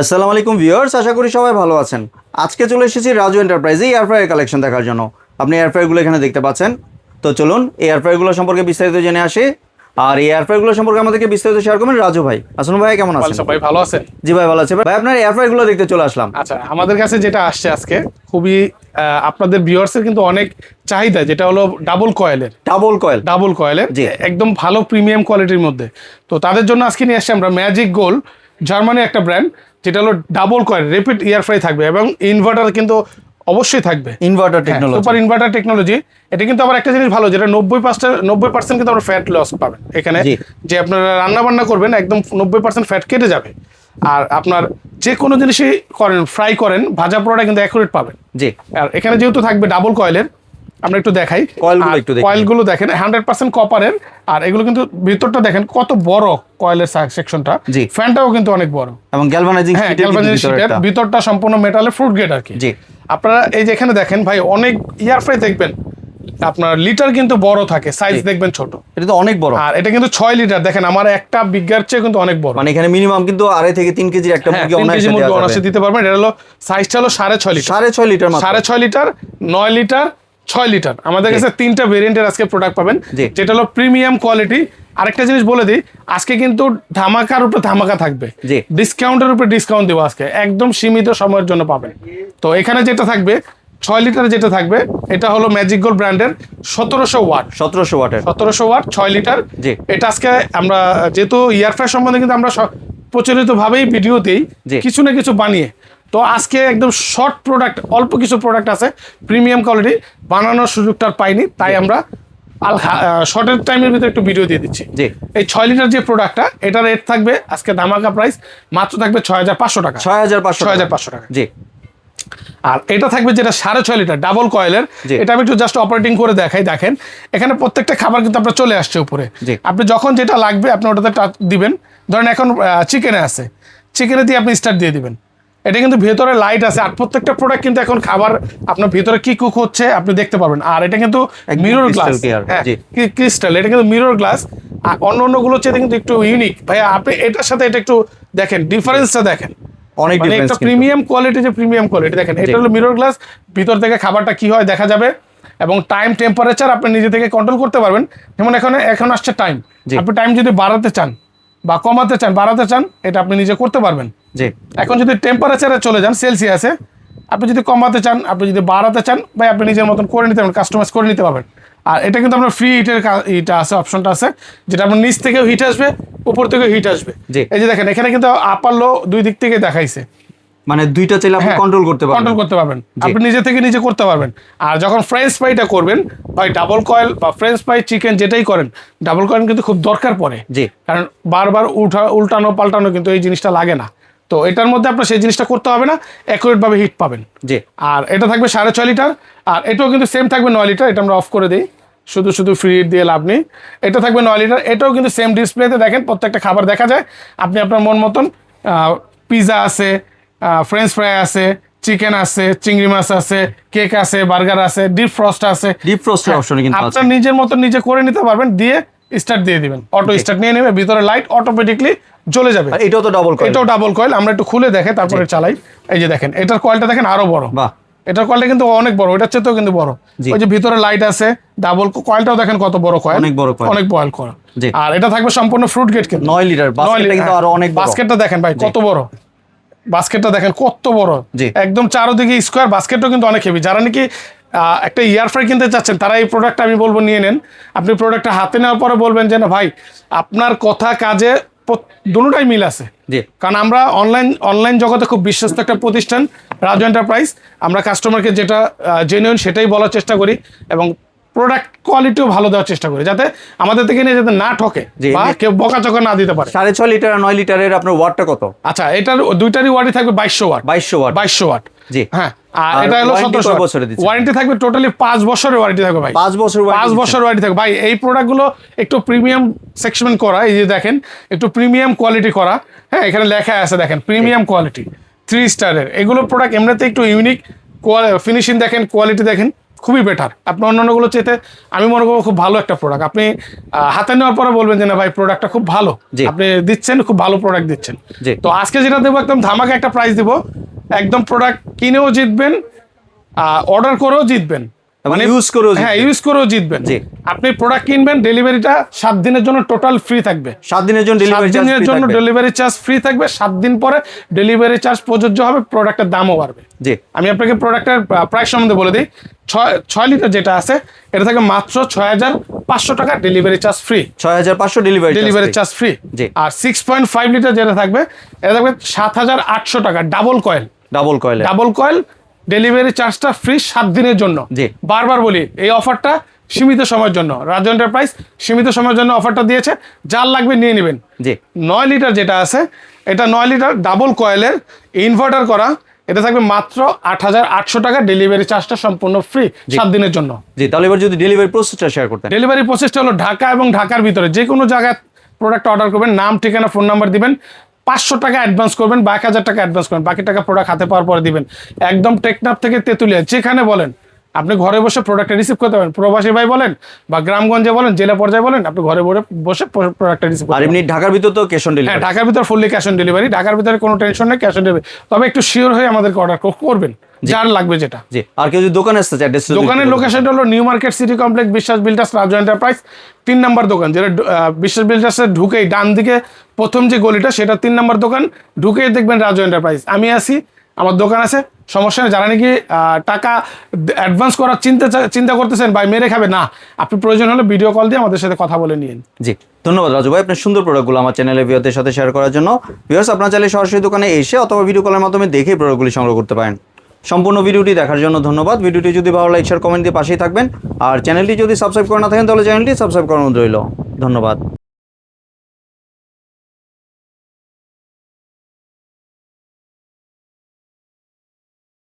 আসসালামু আলাইকুম ভিউয়ার্স, আশা করি সবাই ভালো আছেন। আজকে চলে এসেছি রাজু এন্টারপ্রাইজে এয়ার ফ্রায়ার কালেকশন দেখার জন্য। আপনি এয়ার ফ্রায়ারগুলো এখানে দেখতে পাচ্ছেন। তো চলুন এই এয়ার ফ্রায়ারগুলো সম্পর্কে বিস্তারিত জেনে আসি। আর এই এয়ার ফ্রায়ারগুলো সম্পর্কে আমাদেরকে বিস্তারিত শেয়ার করবেন রাজু ভাই। আসুন ভাই, কেমন আছেন? ভাই ভালো আছেন? জি ভাই, ভালো আছে ভাই। আপনার এয়ার ফ্রায়ারগুলো দেখতে চলে আসলাম। আচ্ছা, আমাদের কাছে যেটা আসছে আজকে খুবই আপনাদের ভিউয়ার্সের কিন্তু অনেক চাহিদা, যেটা হলো ডাবল কয়েলের জি। একদম ভালো প্রিমিয়াম কোয়ালিটির মধ্যে। তো তাদের জন্য আজকে নিয়ে আসছি আমরা ম্যাজিক গোল্ড, জার্মানি একটা ব্র্যান্ড, যেটা হলো ডাবল কয়েল রেপিড ইয়ার ফ্রাই থাকবে এবং ইনভার্টার কিন্তু অবশ্যই থাকবে। Inverter technology, super inverter technology. এটা কিন্তু আবার একটা জিনিস ভালো, যেটা 90% কিন্তু আপনার ফ্যাট লস পাবেন এখানে। যে আপনারা রান্না বান্না করবেন একদম 90% ফ্যাট কেটে যাবে। আর আপনার যে কোনো জিনিসই করেন, ফ্রাই করেন, ভাজা পোড়াটা কিন্তু অ্যাকুরেট পাবেন। জি। আর এখানে যেহেতু থাকবে ডাবল কয়েলের, আমরা একটু দেখাই কয়েলগুলো দেখেন 100% কপারের। আর এগুলো কিন্তু ভিতরটা দেখেন কত বড় কয়েলের সেকশনটা, ফ্যানটাও কিন্তু অনেক বড় এবং গ্যালভানাইজিং শীটের, ভিতরটা সম্পূর্ণ মেটালের ফ্রুট গ্রেড আর কি। জি। আপনারা এই যে এখানে দেখেন ভাই, অনেক ইয়ার ফ্রাই দেখবেন আপনার লিটার কিন্তু বড় থাকে, সাইজ দেখবেন ছোট, এটা তো অনেক বড়। আর এটা কিন্তু 6 লিটার, দেখেন আমার একটা বিজ্ঞার চেয়ে কিন্তু অনেক বড়। মানে এখানে মিনিমাম কিন্তু 2.5 থেকে 3 কেজির একটা মুরগি অনায়াসে দিতে পারবেন। এটা হলো সাইজটা হলো 6.5 litre, 6.5 litre, 6.5 litre, 9 litre, 6 litre. আমাদের কাছে 3টা ভেরিয়েন্টের আজকে প্রোডাক্ট পাবেন, যেটা হলো প্রিমিয়াম কোয়ালিটি। আরেকটা জিনিস বলে দিই, আজকে কিন্তু ধামাকার উপরে ধামাকা থাকবে, ডিসকাউন্টের উপরে ডিসকাউন্ট দেবো আজকে, একদম সীমিত সময়ের জন্য পাবেন। তো এখানে যেটা থাকবে 6 লিটার যেটা থাকবে, এটা হলো ম্যাজিক গোল্ড ব্র্যান্ডের 1700 ওয়াট 6 লিটার। এটা আজকে আমরা যেহেতু ইয়ার ফ্রায়ার সম্বন্ধে কিন্তু আমরা প্রচলিত ভাবেই ভিডিও দেই কিছু না কিছু বানিয়ে, তো আজকে একদম শর্ট প্রোডাক্ট, অল্প কিছু প্রোডাক্ট আছে প্রিমিয়াম কোয়ালিটি, বানানোর সুযোগটা পাইনি, তাই আমরা শর্টের টাইমের ভিতরে একটু ভিডিও দিয়ে দিচ্ছি। এই 6 লিটার যে প্রোডাক্টটা, এটার রেট থাকবে আজকে ধামাকা প্রাইস, মাত্র থাকবে 6500 টাকা। 6500 টাকা। জি। আর এটা থাকবে যেটা 6.5 লিটার ডাবল কয়েলের, এটা আমি একটু জাস্ট অপারেটিং করে দেখাই। দেখেন এখানে প্রত্যেকটা খাবার কিন্তু আপনার চলে আসছে উপরে। আপনি যখন যেটা লাগবে আপনি ওটাতে দিবেন। ধরেন এখন চিকেনে আছে, চিকেনে দিয়ে আপনি স্টার্ট দিয়ে দিবেন। এটা কিন্তু ভেতরে লাইট আছে, আর প্রত্যেকটা প্রোডাক্ট কিন্তু এখন খাবার আপনার ভেতরে কি কুক হচ্ছে আপনি দেখতে পারবেন। আর এটা কিন্তু মিরর গ্লাস, ক্রিস্টাল, এটা কিন্তু মিরর গ্লাস। আর অন্যগুলোর চেয়ে কিন্তু একটু ইউনিক। ভাইয়া আপনি এটার সাথে এটা একটু দেখেন, ডিফারেন্সটা দেখেন, অনেক ডিফারেন্স। একটা প্রিমিয়াম কোয়ালিটি, যে প্রিমিয়াম কোয়ালিটি দেখেন, এটা হলো মিরর গ্লাস, ভিতর থেকে খাবারটা কি হয় দেখা যাবে, এবং টাইম টেম্পারেচার আপনি নিজে থেকে কন্ট্রোল করতে পারবেন। যেমন এখন আসছে টাইম, আপনি টাইম যদি বাড়াতে চান বা কমাতে চান, বাড়াতে চান, এটা আপনি নিজে করতে পারবেন। এখন যদি টেম্পারেচারে চলে যান সেলসিয়াসে, আপনি যদি কমাতে চান, আপনি যদি বাড়াতে চান, ভাই আপনি নিজের মতন করে নিতে পারবেন, কাস্টমাইজ করে নিতে পারবেন। আর এটা কিন্তু আপনার ফ্রি হিটের এটা আছে, অপশনটা আছে, যেটা আপনার নিচ থেকেও হিট আসবে, উপর থেকেও হিট আসবে। এই যে দেখেন এখানে কিন্তু আপার লো দুই দিক থেকে দেখাইছে, মানে দুইটা চাইলে আপনি কন্ট্রোল করতে পারবেন, আপনি নিজে থেকে নিজে করতে পারবেন। আর যখন ফ্রেঞ্চ ফ্রাইটা করবেন ভাই, ডাবল কয়েল বা ফ্রেঞ্চ ফ্রাই, চিকেন যেটাই করেন, ডাবল কয়েল কিন্তু খুব দরকার পড়ে, কারণ বারবার উল্টানো পাল্টানো কিন্তু এই জিনিসটা লাগে না। তো এটার মধ্যে আপনার সেই জিনিসটা করতে হবে না, অ্যাকুরেট ভাবে হিট পাবেন। আর এটা থাকবে 6.5 লিটার, আর এটাও কিন্তু সেম থাকবে 9 লিটার। এটা আমরা অফ করে দিই, শুধু ফ্রি হিট দিয়ে লাভ নেই। এটা থাকবে 9 লিটার, এটাও কিন্তু সেম ডিসপ্লেতে দেখেন প্রত্যেকটা খাবার দেখা যায়। আপনি আপনার মন মতন পিৎজা আছে, ফ্রেঞ্চ ফ্রাই আছে, চিকেন আছে, চিংড়ি মাছ আছে, কেক আছে, বার্গার আছে, ডিপ ফ্রস্ট আছে, আপনার নিজের মতন নিজে করে নিতে পারবেন। দিয়ে স্টার্ট দিয়ে দিবেন, অটো স্টার্ট নিয়ে নেবে, ভিতরে লাইট অটোমেটিকলি জ্বলে যাবে। এটাও তো ডাবল কয়েল, এটাও ডাবল কয়েল। আমরা একটু খুলে দেখে তারপরে চালাই। এই যে দেখেন এটার কয়েলটা দেখেন আরো বড়, এটার কয়েলটা কিন্তু অনেক বড়, এটার চেয়েও কিন্তু বড়। ওই যে ভিতরে লাইট আছে, ডাবল কয়েলটাও দেখেন কত বড় কয়েল, অনেক বড় করা। আর এটা থাকবে সম্পূর্ণ ফ্রুট গেট, কিন্তু 9 লিটার কিন্তু আরো অনেক বড়। বাস্কেটটা দেখেন ভাই কত বড়, বাস্কেটটা দেখেন কত বড়, একদম চারদিকে স্কোয়ার। বাস্কেটও কিন্তু অনেক হেভি। যারা নাকি একটা ইয়ার ফ্রাই কিনতে চাচ্ছেন, তারা এই প্রোডাক্টটা আমি বলবো নিয়ে নেন। আপনি প্রোডাক্টটা হাতে নেওয়ার পরে বলবেন যে না ভাই, আপনার কথা কাজে দুটোটাই মিল আছে। কারণ আমরা অনলাইন জগতে খুব বিশ্বস্ত একটা প্রতিষ্ঠান রাজু এন্টারপ্রাইজ। আমরা কাস্টমারকে যেটা জেনুইন সেটাই বলার চেষ্টা করি, এবং প্রোডাক্ট কোয়ালিটিও ভালো দেওয়ার চেষ্টা করি, যাতে আমাদের থেকে নিয়ে যাতে না ঠকে বা কেউ বকাচকা না দিতে পারে। 6.5 লিটার আর 9 লিটারের আপনার ওয়াটটা কত? আচ্ছা, এটার দুইটারই ওয়াটই থাকবে 2200 ওয়াট। জি হ্যাঁ। আর এটা হলো 17 বছরের ওয়ারেন্টি থাকবে, টোটালি 5 বছরের ওয়ারেন্টি থাকবে ভাই, 5 বছর ওয়ারেন্টি থাকবে ভাই। এই প্রোডাক্টগুলো একটু প্রিমিয়াম সেকশন করা, এই যে দেখেন একটু প্রিমিয়াম কোয়ালিটি করা। হ্যাঁ, এখানে লেখা আছে দেখেন প্রিমিয়াম কোয়ালিটি 3 স্টারের। এগুলো প্রোডাক্ট এমনিতে একটু ইউনিক, ফিনিশিং দেখেন, কোয়ালিটি দেখেন, খুবই বেটার। আপনি অন্যান্যগুলো চেতে আমি মনে করবো খুব ভালো একটা প্রোডাক্ট। আপনি হাতে নেওয়ার পরে বলবেন যে না ভাই প্রোডাক্টটা খুব ভালো, আপনি দিচ্ছেন খুব ভালো প্রোডাক্ট দিচ্ছেন। তো আজকে যেটা দেবো একদম ধামাকা একটা প্রাইস দিব, একদম প্রোডাক্ট কিনেও জিতবেন, অর্ডার করেও জিতবেন, মানে ইউজ করেও, হ্যাঁ ইউজ করেও জিতবেন। আপনি প্রোডাক্ট কিনবেন, ডেলিভারিটা 7 দিনের জন্য টোটাল ফ্রি থাকবে। 7 দিনের জন্য ডেলিভারি চার্জ ফ্রি থাকবে। 7 দিন পরে ডেলিভারি চার্জ প্রযোজ্য হবে, প্রোডাক্টের দামও বাড়বে। জি, আমি আপনাকে প্রোডাক্টের প্রাইস সম্বন্ধে বলে দিই। 6 লিটার যেটা আছে এটা থাকে মাত্র 6500 টাকা, delivery charge free. 6500 delivery charge free. আর 6.5 লিটার যেটা থাকবে এটা থাকবে 7800 টাকা, ডাবল কয়েল, ডেলিভারি চার্জটা ফ্রি 7 দিনের জন্য। বারবার বলি এই অফারটা সীমিত সময়ের জন্য, রাজু এন্টারপ্রাইজ সীমিত সময়ের জন্য অফারটা দিয়েছে, যার লাগবে নিয়ে নেবেন। 9 লিটার যেটা আছে এটা 9 লিটার ডাবল কয়েলের ইনভার্টার করা, এটা থাকবে মাত্র 8800 টাকা, ডেলিভারি চার্জটা সম্পূর্ণ ফ্রি 7 দিনের জন্য। তাহলে এবার যদি ডেলিভারি প্রসেসটা শেয়ার করতেন। ডেলিভারি প্রসেসটা হলো ঢাকা এবং ঢাকার ভিতরে যে কোনো জায়গায় প্রোডাক্ট অর্ডার করবেন, নাম ঠিকানা ফোন নাম্বার দিবেন, 500 টাকা অ্যাডভান্স করবেন বা 1000 টাকা অ্যাডভান্স করবেন, বাকি টাকা প্রোডাক্ট হাতে পাওয়ার পরে দিবেন। একদম টেকনাফ থেকে তেতুলিয়া যেখানে বলেন আপনি ঘরে বসে প্রোডাক্টটা রিসিভ করতে পারেন। প্রবাসী ভাই বলেন বা গ্রামগঞ্জে বলেন, জেলা পর্যায়ে বলেন, আপনি ঘরে বসে প্রোডাক্টটা রিসিভ করতে পারেন। আর এমনি ঢাকার ভিতর তো ক্যাশ অন ডেলিভারি? হ্যাঁ, ঢাকার ভিতর ফুললি ক্যাশ অন ডেলিভারি। ঢাকার ভিতরে কোনো টেনশন নেই, ক্যাশ অন ডেলিভারি। তবে একটু শিওর হয়ে আমাদেরকে অর্ডার করবেন যার লাগবে যেটা। আর কেউ যদি দোকানে আসতে চায়, দোকানের লোকেশনটা হলো নিউ মার্কেট সিটি কমপ্লেক্স, বিশ্বাস বিল্ডার্স, রাজু এন্টারপ্রাইজ 3 নম্বর দোকান। যেটা বিশ্বাস বিল্ডার্সের ঢুকেই ডান দিকে প্রথম যে গলিটা সেটা 3 নম্বর দোকান, ঢুকেই দেখবেন রাজু এন্টারপ্রাইজ। আমি আছি, আমার দোকান আছে, সমস্যা নেই। যারা নাকি টাকা অ্যাডভান্স করার চিন্তা করতেছেন ভাই মেরে খাবে না, আপনি প্রয়োজন হলে ভিডিও কল দিয়ে আমাদের সাথে কথা বলে নিন। জি, ধন্যবাদ রাজু ভাই আপনার সুন্দর প্রোডাক্টগুলো আমার চ্যানেলে ভিউয়ারদের সাথে শেয়ার করার জন্য। ভিউয়ার্স আপনারা চাইলে সরাসরি দোকানে এসে অথবা ভিডিও কলের মাধ্যমে দেখে প্রোডাক্টগুলি সংগ্রহ করতে পারেন। সম্পূর্ণ ভিডিওটি দেখার জন্য ধন্যবাদ। ভিডিওটি যদি ভালো লাগে শেয়ার কমেন্ট দিয়ে পাশেই থাকবেন। আর চ্যানেলটি যদি সাবস্ক্রাইব করে না থাকেন তাহলে চ্যানেলটি সাবস্ক্রাইব করার অনুরোধ রইল। ধন্যবাদ।